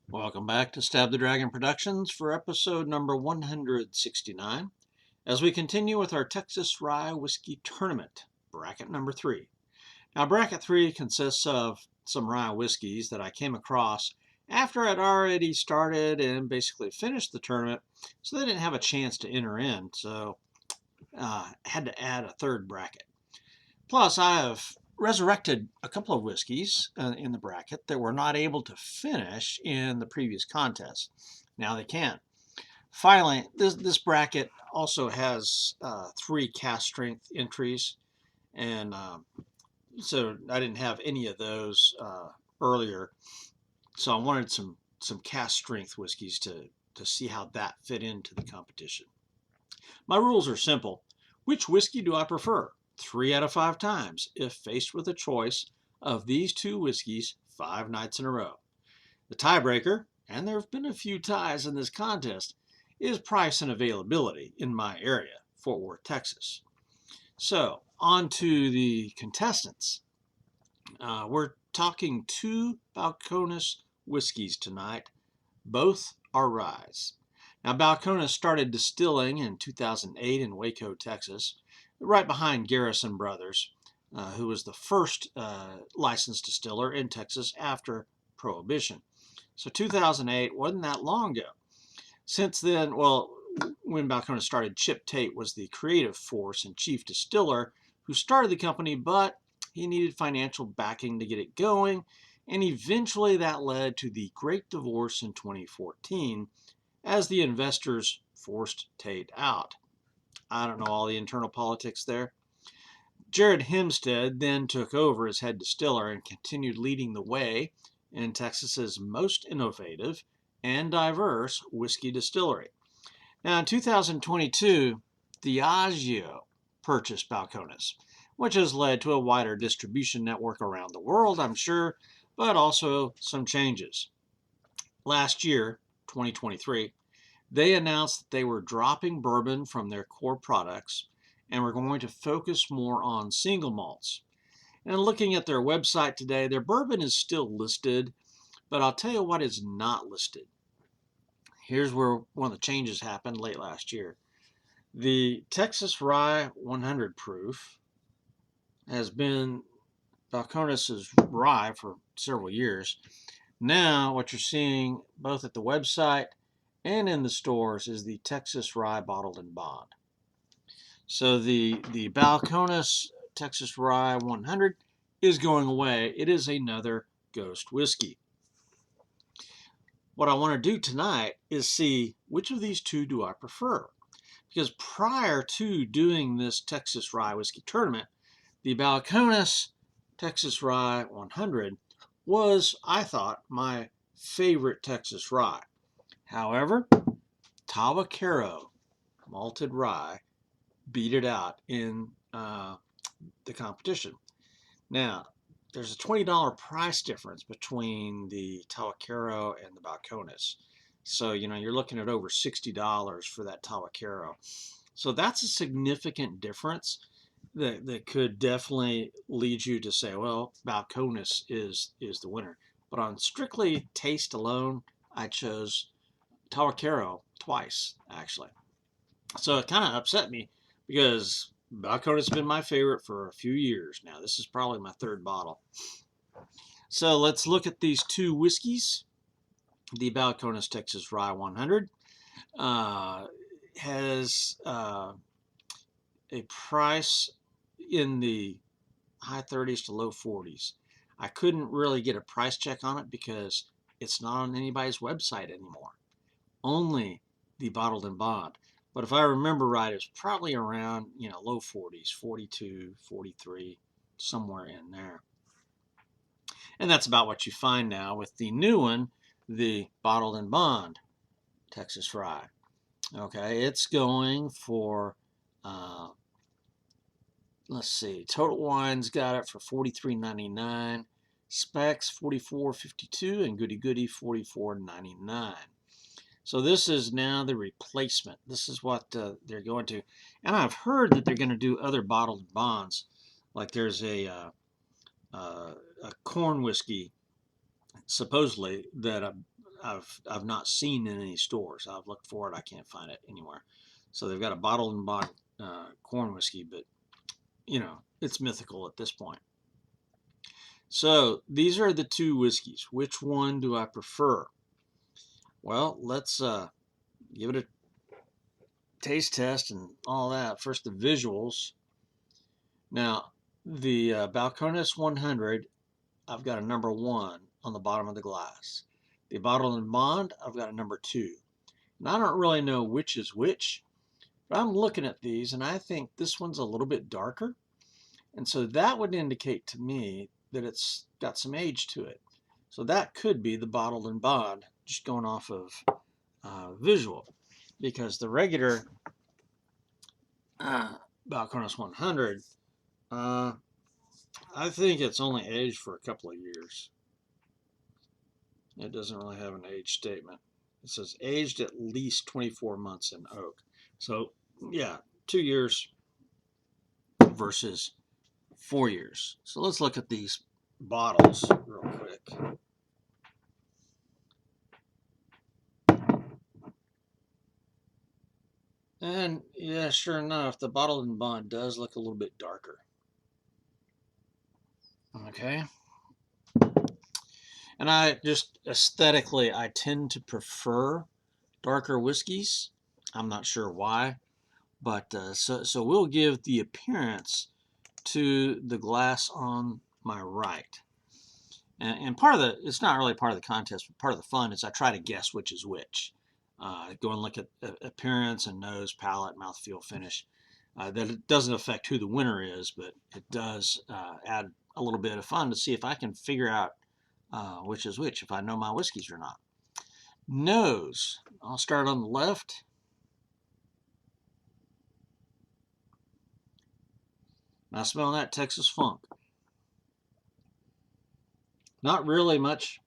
Welcome back to Stab the Dragon Productions for episode number 169 as we continue with our Texas Rye Whiskey Tournament, bracket number 3. Now, bracket 3 consists of some rye whiskeys that I came across after I'd already started and basically finished the tournament, so they didn't have a chance to enter in, so I had to add a third bracket. Plus, I have resurrected a couple of whiskeys in the bracket that were not able to finish in the previous contest. Now they can. Finally, this bracket also has 3 cast strength entries, and so I didn't have any of those earlier. So I wanted some cast strength whiskeys to see how that fit into the competition. My rules are simple. Which whiskey do I prefer? 3 out of 5 times if faced with a choice of these 2 whiskeys 5 nights in a row. The tiebreaker, and there have been a few ties in this contest, is price and availability in my area, Fort Worth, Texas. So, on to the contestants. We're talking 2 Balcones whiskeys tonight. Both are ryes. Now, Balcones started distilling in 2008 in Waco, Texas, right behind Garrison Brothers, who was the first licensed distiller in Texas after Prohibition. So 2008 wasn't that long ago. Since then, well, when Balcones started, Chip Tate was the creative force and chief distiller who started the company, but he needed financial backing to get it going, and eventually that led to the Great Divorce in 2014 as the investors forced Tate out. I don't know all the internal politics there. Jared Hempstead then took over as head distiller and continued leading the way in Texas's most innovative and diverse whiskey distillery. Now, in 2022, Diageo purchased Balcones, which has led to a wider distribution network around the world, I'm sure, but also some changes. Last year, 2023, they announced that they were dropping bourbon from their core products and were going to focus more on single malts. And looking at their website today, their bourbon is still listed, but I'll tell you what is not listed. Here's where one of the changes happened late last year. The Texas Rye 100 proof has been Balcones' rye for several years. Now, what you're seeing both at the website and in the stores is the Texas Rye bottled in bond. So the Balcones Texas Rye 100 is going away. It is another ghost whiskey. What I want to do tonight is see which of these 2 do I prefer. Because prior to doing this Texas Rye whiskey tournament, the Balcones Texas Rye 100 was, I thought, my favorite Texas Rye. However, Tabacaro malted rye beat it out in the competition. Now, there's a $20 price difference between the Tabacaro and the Balcones. So, you're looking at over $60 for that Tabacaro. So that's a significant difference that could definitely lead you to say, well, Balcones is the winner. But on strictly taste alone, I chose Tabacaro twice, actually. So it kind of upset me because Balcones has been my favorite for a few years now. This is probably my 3rd bottle. So let's look at these 2 whiskeys. The Balcones Texas Rye 100 has a price in the high 30s to low 40s. I couldn't really get a price check on it because it's not on anybody's website anymore. Only the bottled in bond. But if I remember right, it's probably around, low 40s, 42, 43, somewhere in there. And that's about what you find now with the new one, the bottled in bond Texas Rye. Okay, it's going for, let's see, Total Wine's got it for $43.99, Specs $44.52, and Goody Goody $44.99. So this is now the replacement. This is what they're going to. And I've heard that they're going to do other bottled bonds. Like there's a corn whiskey, supposedly, that I've not seen in any stores. I've looked for it, I can't find it anywhere. So they've got a bottled and bond corn whiskey, but you know, it's mythical at this point. So these are the two whiskeys. Which one do I prefer? Well, let's give it a taste test and all that. First, the visuals. Now, the Balcones 100, I've got a number 1 on the bottom of the glass. The bottled and bond, I've got a number 2. And I don't really know which is which, but I'm looking at these and I think this one's a little bit darker. And so that would indicate to me that it's got some age to it. So that could be the bottled and bond, just going off of visual, because the regular Balcones 100, I think it's only aged for a couple of years. It doesn't really have an age statement. It says aged at least 24 months in oak. So yeah, 2 years versus 4 years. So let's look at these bottles real quick. And yeah, sure enough, the bottled and bond does look a little bit darker. Okay. And I just aesthetically, I tend to prefer darker whiskeys. I'm not sure why, but so we'll give the appearance to the glass on my right. And part of it's not really part of the contest, but part of the fun is I try to guess which is which. Go and look at appearance and nose, palate, mouthfeel, finish. That it doesn't affect who the winner is, but it does add a little bit of fun to see if I can figure out which is which, if I know my whiskeys or not. Nose. I'll start on the left. Now smell that Texas funk. Not really much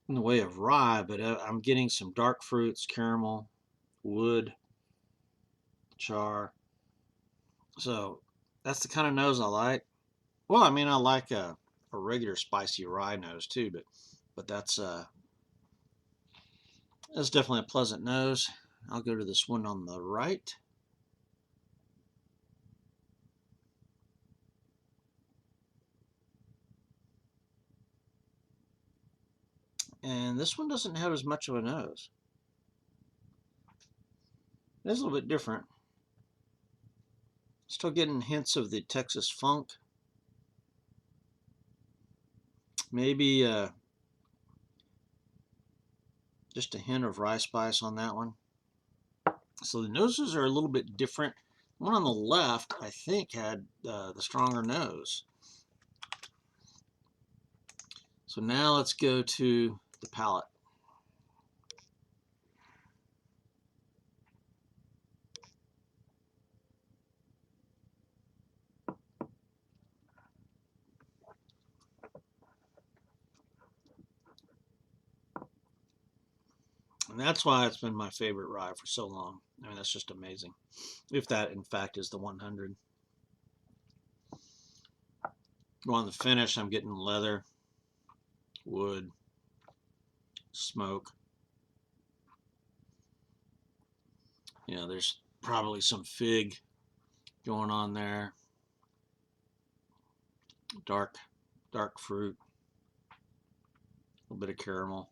in the way of rye, but I'm getting some dark fruits, caramel, wood, char. So that's the kind of nose I like. Well, I mean, I like a regular spicy rye nose too, but that's definitely a pleasant nose. I'll go to this one on the right. And this one doesn't have as much of a nose. It's a little bit different. Still getting hints of the Texas funk. Maybe just a hint of rye spice on that one. So the noses are a little bit different. One on the left, I think, had the stronger nose. So now let's go to the palate. And that's why it's been my favorite rye for so long. I mean, that's just amazing. If that, in fact, is the 100. Go on the finish, I'm getting leather, wood, smoke. You know, there's probably some fig going on there. Dark fruit. A little bit of caramel.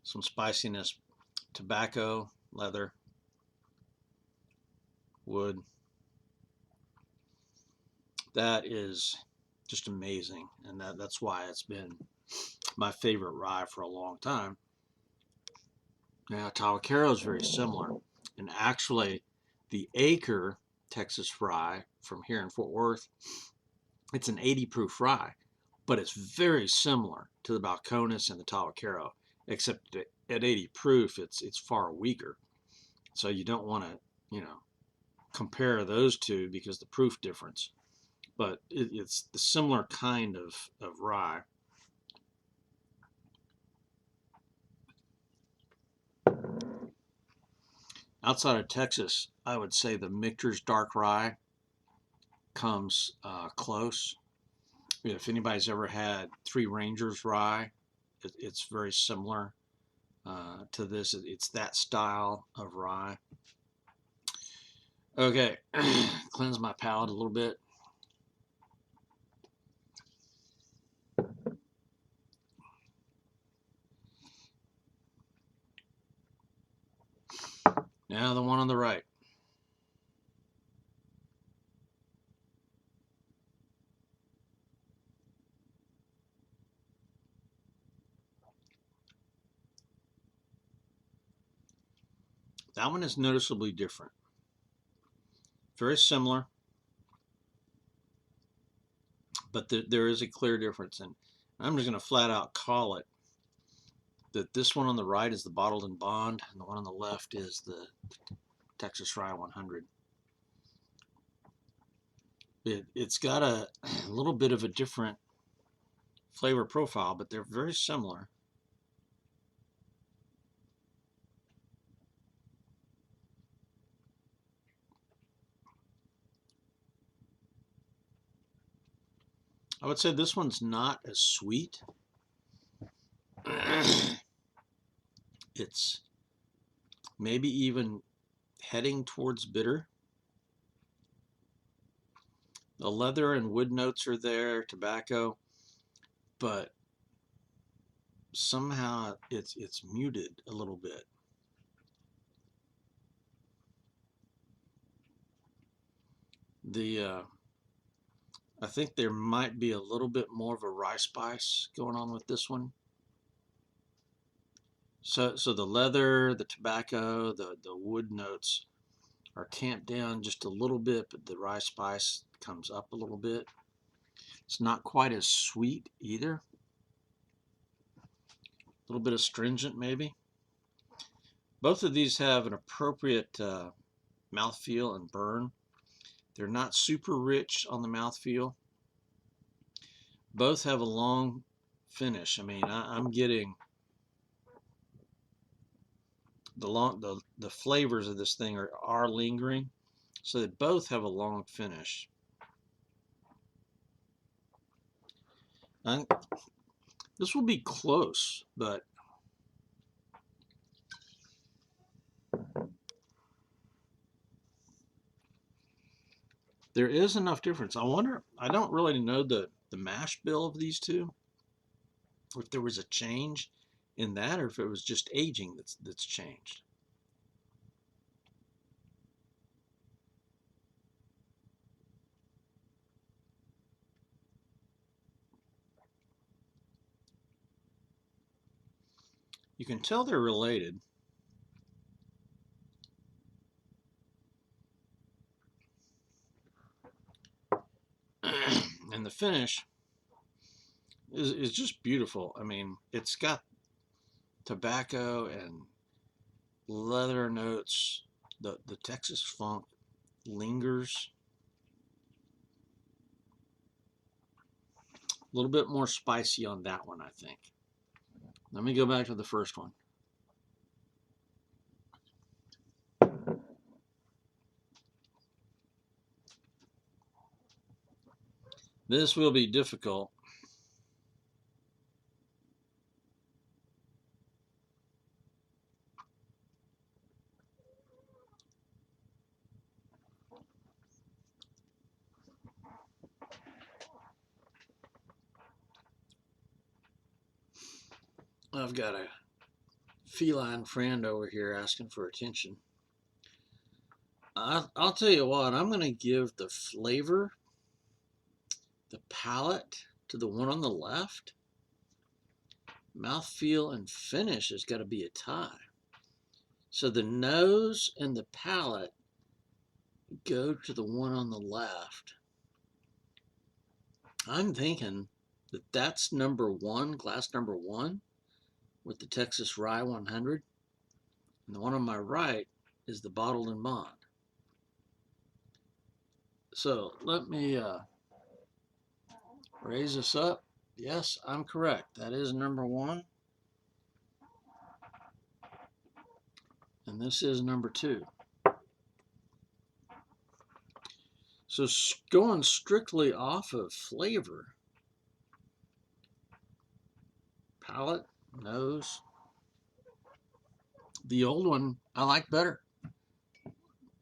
Some spiciness, tobacco, leather, wood. That is just amazing, and that's why it's been my favorite rye for a long time. Now, Tabacaro is very similar, and actually, the Acre Texas Rye from here in Fort Worth, it's an 80 proof rye, but it's very similar to the Balcones and the Tabacaro, except at 80 proof, it's far weaker. So you don't want to, you know, compare those two because the proof difference. But it's the similar kind of rye. Outside of Texas, I would say the Michter's Dark Rye comes close. If anybody's ever had Three Rangers rye, it's very similar to this. It's that style of rye. Okay, cleanse my palate a little bit. Now the one on the right. That one is noticeably different. Very similar, but there is a clear difference. And I'm just going to flat out call it that this one on the right is the bottled in bond, and the one on the left is the Texas Rye 100. It's got a little bit of a different flavor profile, but they're very similar. I would say this one's not as sweet. It's maybe even heading towards bitter. The leather and wood notes are there, tobacco, but somehow it's muted a little bit. I think there might be a little bit more of a rye spice going on with this one. So the leather, the tobacco, the wood notes are tamped down just a little bit, but the rye spice comes up a little bit. It's not quite as sweet either. A little bit astringent maybe. Both of these have an appropriate mouthfeel and burn. They're not super rich on the mouthfeel. Both have a long finish. I mean, I'm getting the flavors of this thing are lingering, so they both have a long finish. And this will be close, but there is enough difference. I wonder, I don't really know the mash bill of these two, if there was a change in that or if it was just aging that's changed. You can tell they're related. And the finish is just beautiful. I mean, it's got tobacco and leather notes. The Texas funk lingers. A little bit more spicy on that one, I think. Let me go back to the first one. This will be difficult. I've got a feline friend over here asking for attention. I'll tell you what, I'm going to give the flavor, the palate, to the one on the left. Mouthfeel and finish has got to be a tie. So the nose and the palate go to the one on the left. I'm thinking that that's number one, glass number one, with the Texas Rye 100. And the one on my right is the bottled in bond. So let me raise this up. Yes, I'm correct. That is number one. And this is number two. So going strictly off of flavor, palate, nose, the old one I like better.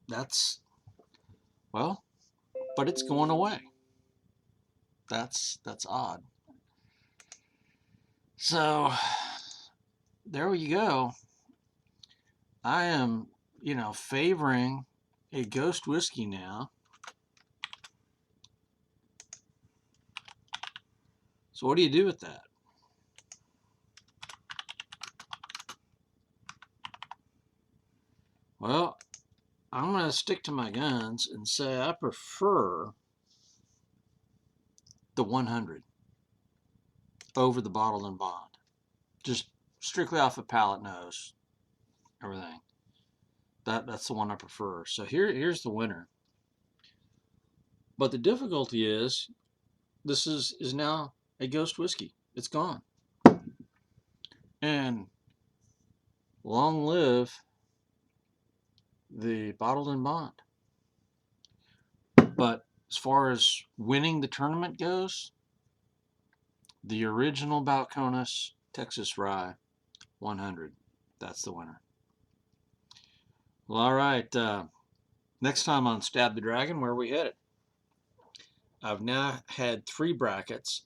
That's, well, but it's going away. That's odd. So there you go. I am, favoring a ghost whiskey now. So what do you do with that? Well, I'm going to stick to my guns and say I prefer the 100 over the bottled and bond. Just strictly off of palate, nose, everything. That's the one I prefer. So here's the winner. But the difficulty is, this is now a ghost whiskey. It's gone. And long live the bottled and bond. But as far as winning the tournament goes, the original Balcones Texas Rye 100. That's the winner. Well, all right. Next time on Stab the Dragon, where are we headed? I've now had 3 brackets.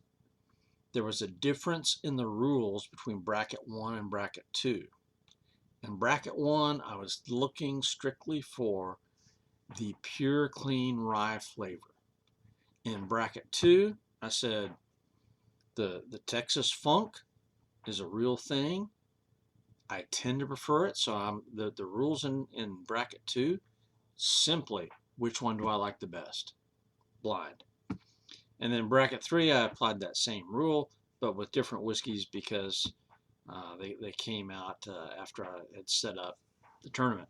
There was a difference in the rules between bracket 1 and bracket 2. In bracket 1, I was looking strictly for the pure, clean rye flavor. In bracket 2, I said the Texas funk is a real thing. I tend to prefer it, so the rules in bracket 2, simply which one do I like the best? Blind. And then bracket 3, I applied that same rule, but with different whiskeys because they came out after I had set up the tournament.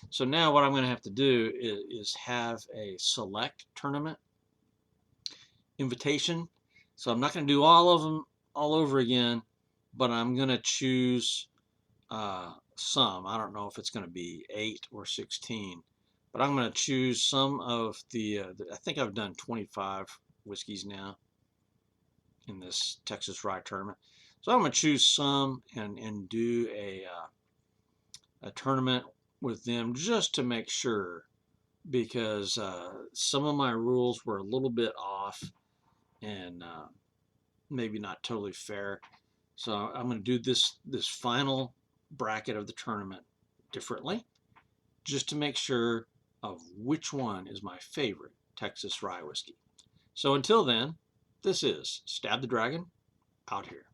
So now what I'm going to have to do is have a select tournament invitation. So I'm not going to do all of them all over again, but I'm going to choose some. I don't know if it's going to be 8 or 16, but I'm going to choose some of I think I've done 25 whiskeys now in this Texas Rye tournament. So I'm going to choose some and do a tournament with them just to make sure, because some of my rules were a little bit off and maybe not totally fair. So I'm going to do this final bracket of the tournament differently, just to make sure of which one is my favorite Texas Rye whiskey. So until then, this is Stab the Dragon, out here.